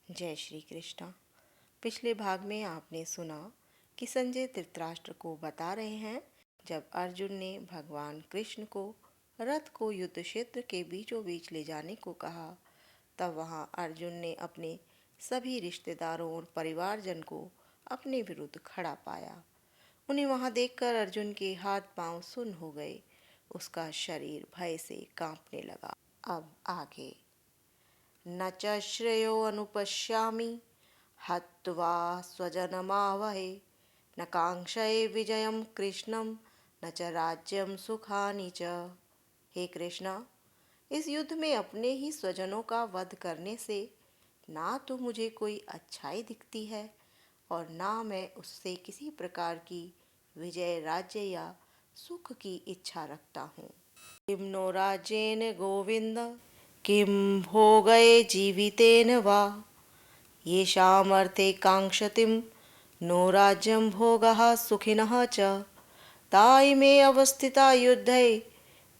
जय श्री कृष्ण। पिछले भाग में आपने सुना कि संजय धृतराष्ट्र को बता रहे हैं जब अर्जुन ने भगवान कृष्ण को रथ को युद्ध क्षेत्र के बीचों बीच ले जाने को कहा, तब वहां अर्जुन ने अपने सभी रिश्तेदारों और परिवारजन को अपने विरुद्ध खड़ा पाया। उन्हें वहां देखकर अर्जुन के हाथ पांव सुन्न हो गए। उसका शरीर भय से कांपने लगा। अब आगे। न च श्रेयो अनुपश्यामि हत्वा स्वजनमावहे न कांक्षये विजयम कृष्णम न च राज्यम सुखानि च। हे कृष्णा, इस युद्ध में अपने ही स्वजनों का वध करने से ना तो मुझे कोई अच्छाई दिखती है और ना मैं उससे किसी प्रकार की विजय, राज्य या सुख की इच्छा रखता हूँ। किं नो राज्येन गोविंद किं भोगै जीवितेन वा येषामर्थे काङ्क्षतिं नो राज्यं भोगः सुखिनः च ताइ मे अवस्थिता युद्धे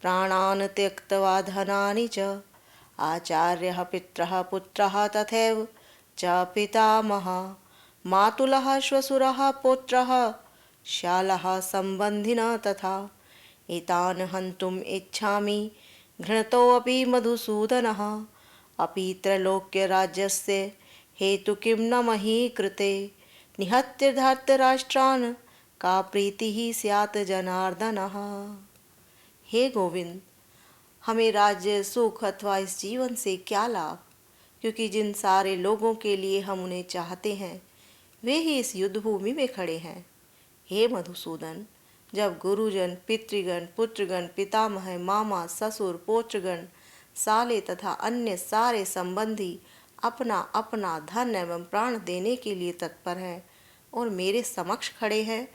प्राणान् त्यक्त्वा धनानि च आचार्यः पितरः पुत्रः तथैव च पितामहः मातुलः श्वशुरः पौत्रः श्यालः सम्बन्धिनः तथा एतान् हन्तुम् इच्छामि घृणतोऽपि मधुसूदनः अपि त्रैलोक्यराज्यस्य हेतु किं न मही कृते निहत्य धृतराष्ट्रान् का प्रीतिः स्यात् जनार्दनः। हे गोविंद, हमें राज्य, सुख अथवा इस जीवन से क्या लाभ, क्योंकि जिन सारे लोगों के लिए हम उन्हें चाहते हैं वे ही इस युद्ध भूमि में खड़े हैं। हे मधुसूदन, जब गुरुजन, पितृगण, पुत्रगण, पितामह, मामा, ससुर, पौत्रगण, साले तथा अन्य सारे संबंधी अपना अपना धन एवं प्राण देने के लिए तत्पर हैं और मेरे समक्ष खड़े हैं,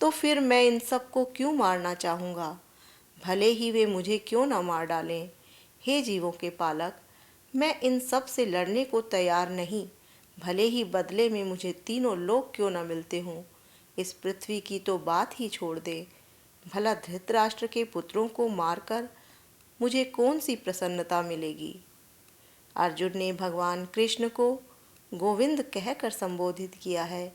तो फिर मैं इन सबको क्यों मारना चाहूँगा, भले ही वे मुझे क्यों न मार डालें। हे जीवों के पालक, मैं इन सब से लड़ने को तैयार नहीं, भले ही बदले में मुझे तीनों लोक क्यों न मिलते हों। इस पृथ्वी की तो बात ही छोड़ दे, भला धृतराष्ट्र के पुत्रों को मारकर मुझे कौन सी प्रसन्नता मिलेगी। अर्जुन ने भगवान कृष्ण को गोविंद कहकर संबोधित किया है,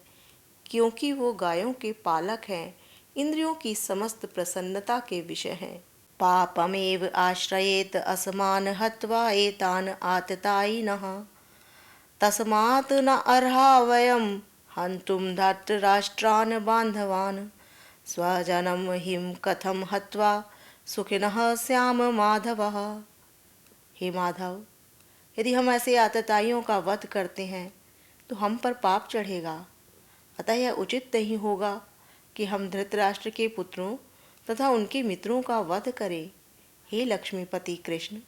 क्योंकि वो गायों के पालक हैं, इंद्रियों की समस्त प्रसन्नता के विषय हैं। पापमेव आश्रयेत असमान हत्वा एतान आततायिनः तस्मात् न अर्हा वयं हन्तुं धृतराष्ट्रान् बान्धवान् स्वजनं हिं कथं हत्वा सुखिनः स्याम माधवः। हे माधव, यदि हम ऐसे आतताइयों का वध करते हैं तो हम पर पाप चढ़ेगा, अतः यह उचित नहीं होगा कि हम धृतराष्ट्र के पुत्रों तथा उनके मित्रों का वध करें। हे लक्ष्मीपति कृष्ण,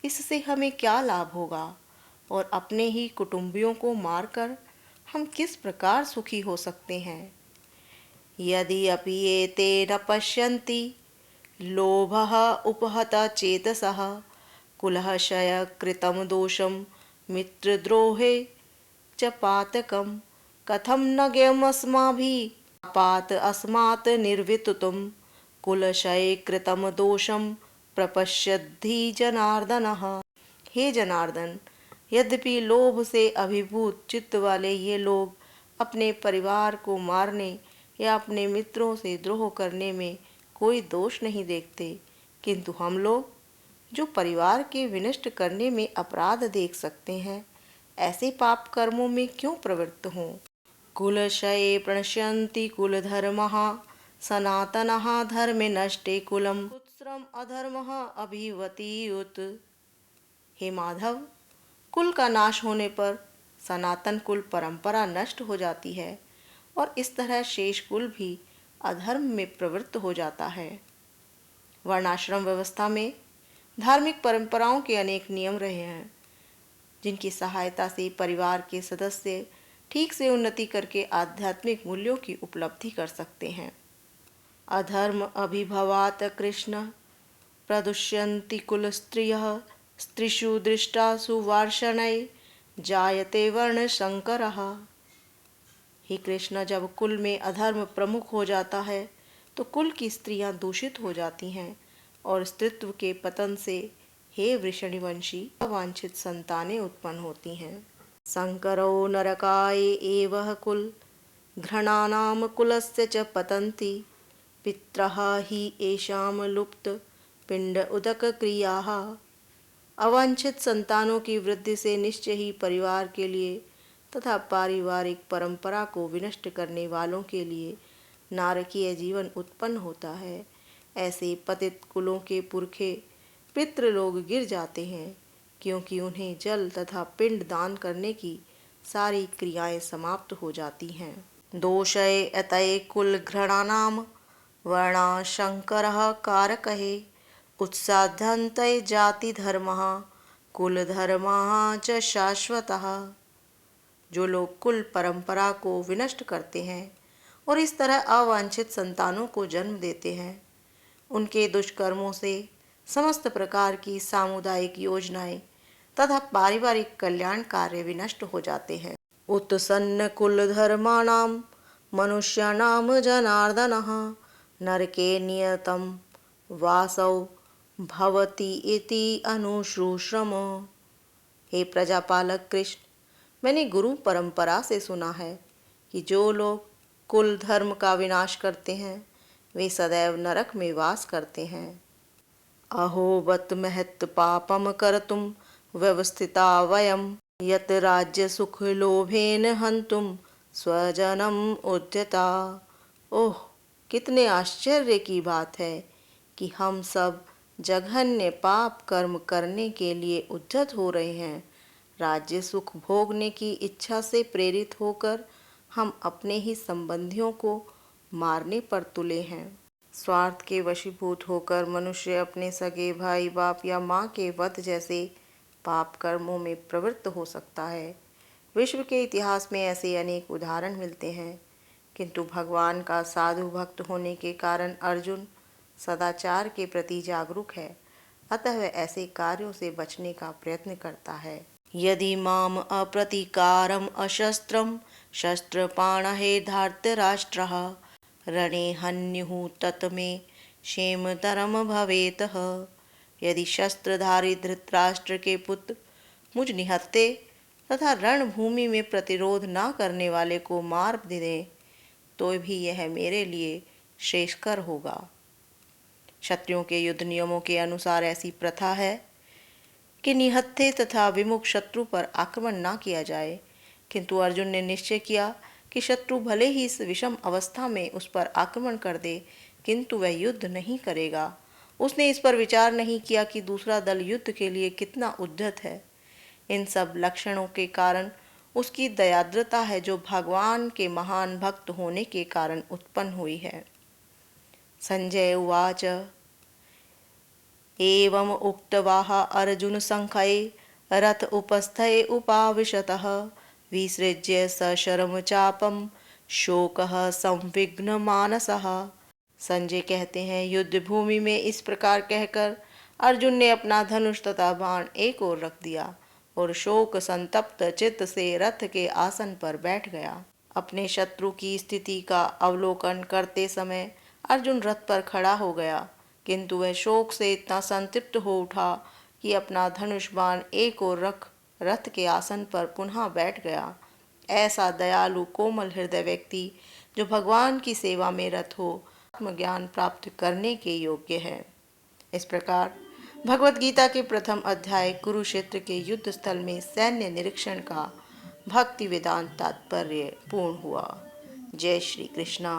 इससे हमें क्या लाभ होगा और अपने ही कुटुंबियों को मारकर हम किस प्रकार सुखी हो सकते हैं। यदि अपि एते न पश्यन्ति लोभः उपहत चेतसः कुलहक्षय कृतं दोषं मित्रद्रोहे च पातकं कथं न ज्ञेयमस्माभिः पात अस्मात् निर्वितुतं कुलक्षये कृतं दोषं प्रपश्यद्धि जनार्दनः। हे जनार्दन, यद्यपि लोभ से अभिभूत चित्त वाले ये लोग अपने परिवार को मारने या अपने मित्रों से द्रोह करने में कोई दोष नहीं देखते, किंतु हम लोग जो परिवार के विनष्ट करने में अपराध देख सकते हैं, ऐसे पाप कर्मों में क्यों प्रवृत्त हों। कुलक्षये प्रणश्यन्ति कुलधर्मः सनातनः धर्मे नष्टे कुलं कुत्सरम् अधर्मः अभिवति युत। हे माधव, कुल का नाश होने पर सनातन कुल परंपरा नष्ट हो जाती है और इस तरह शेष कुल भी अधर्म में प्रवृत्त हो जाता है। वर्णाश्रम व्यवस्था में धार्मिक परंपराओं के अनेक नियम रहे हैं, जिनकी सहायता से परिवार के सदस्य ठीक से उन्नति करके आध्यात्मिक मूल्यों की उपलब्धि कर सकते हैं। अधर्म अभिभवात् कृष्ण प्रदुष्यन्ति कुल स्त्रियः स्त्रीषु दृष्टासु वार्षणै जायते वर्ण संकरः। हे कृष्ण, जब कुल में अधर्म प्रमुख हो जाता है तो कुल की स्त्रियां दूषित हो जाती हैं और स्त्रीत्व के पतन से हे वृषणिवंशी अवांछित संतानें उत्पन्न होती हैं। शङ्करो नरकाय एवः कुल घ्राणानां कुलस्य च पतन्ति पितरः हि येषां लुप्त पिंड उदक क्रियाः। अवांछित संतानों की वृद्धि से निश्चय ही परिवार के लिए तथा पारिवारिक परंपरा को विनष्ट करने वालों के लिए नारकीय जीवन उत्पन्न होता है। ऐसे पतित कुलों के पुरखे पितृलोक गिर जाते हैं, क्योंकि उन्हें जल तथा पिंड दान करने की सारी क्रियाएं समाप्त हो जाती हैं। दोषय अतये कुल घृणानाम वर्णा शंकरः कारकः उत्साधन्तये जाति धर्मः कुल धर्मः च शाश्वतः। जो लोग कुल परंपरा को विनष्ट करते हैं और इस तरह अवांछित संतानों को जन्म देते हैं, उनके दुष्कर्मों से समस्त प्रकार की सामुदायिक योजनाएं तथा पारिवारिक कल्याण कार्य विनष्ट हो जाते हैं। उत्सन्न कुल धर्माणां मनुष्याणां जनार्दनः नरके नियतं वासौ भवति इति अनुश्रुश्रम। हे प्रजापालक कृष्ण, मैंने गुरु परंपरा से सुना है कि जो लोग कुल धर्म का विनाश करते हैं वे सदैव नरक में वास करते हैं। अहो बत महत् पापम कर्तुम व्यवस्थिता वयम यत राज्य सुख लोभेन हंतुम स्वजनम उद्यता। ओह, कितने आश्चर्य की बात है कि हम सब जघन्य पाप कर्म करने के लिए उद्यत हो रहे हैं। राज्य सुख भोगने की इच्छा से प्रेरित होकर हम अपने ही संबंधियों को मारने पर तुले हैं। स्वार्थ के वशीभूत होकर मनुष्य अपने सगे भाई बाप या माँ के वध जैसे पाप कर्मों में प्रवृत्त हो सकता है। विश्व के इतिहास में ऐसे अनेक उदाहरण मिलते हैं, किंतु भगवान का साधु भक्त होने के कारण अर्जुन सदाचार के प्रति जागरूक है, अतः वह ऐसे कार्यों से बचने का प्रयत्न करता है। यदि माम अप्रतीकारम अशस्त्रम शस्त्रपाणः धार्तराष्ट्रः रणे हन्युः तत मे क्षेमतरम भवेतः। यदि शस्त्रधारी धृतराष्ट्र के पुत्र मुझ निहत्थे तथा रणभूमि में प्रतिरोध न करने वाले को मार दें तो भी यह मेरे लिए श्रेयस्कर होगा। क्षत्रियों के युद्ध नियमों के अनुसार ऐसी प्रथा है कि निहत्थे तथा विमुख शत्रु पर आक्रमण न किया जाए, किंतु अर्जुन ने निश्चय किया कि शत्रु भले ही इस विषम अवस्था में उस पर आक्रमण कर दे, किंतु वह युद्ध नहीं करेगा। उसने इस पर विचार नहीं किया कि दूसरा दल युद्ध के लिए कितना उद्यत है। इन सब लक्षणों के कारण उसकी दयाद्रता है, जो भगवान के महान भक्त होने के कारण उत्पन्न हुई है। संजय उवाच एवं उक्तवाह अर्जुन संख्ये रथ उपस्थये उपाविशतः विसृज्य सशरम चापम शोकः संविघ्न मानसः। संजय कहते हैं, युद्ध भूमि में इस प्रकार कहकर अर्जुन ने अपना धनुष तथा बाण एक ओर रख दिया और शोक संतप्त चित्त से रथ के आसन पर बैठ गया। अपने शत्रु की स्थिति का अवलोकन करते समय अर्जुन रथ पर खड़ा हो गया, किंतु वह शोक से इतना संतप्त हो उठा कि अपना धनुष बाण एक ओर रख रथ के आसन पर पुनः बैठ गया। ऐसा दयालु कोमल हृदय व्यक्ति जो भगवान की सेवा में रत हो, आत्मज्ञान प्राप्त करने के योग्य है। इस प्रकार भगवत गीता के प्रथम अध्याय कुरुक्षेत्र के युद्ध स्थल में सैन्य निरीक्षण का भक्ति वेदांत तात्पर्य पूर्ण हुआ। जय श्री कृष्णा,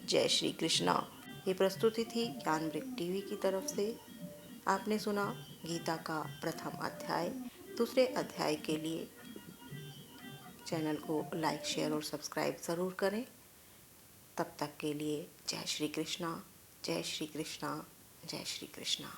जय श्री कृष्णा। ये प्रस्तुति थी ज्ञानवृक्ष टीवी की तरफ से। आपने सुना गीता का प्रथम अध्याय। दूसरे अध्याय के लिए चैनल को लाइक, शेयर और सब्सक्राइब ज़रूर करें। तब तक के लिए जय श्री कृष्णा, जय श्री कृष्णा, जय श्री कृष्णा।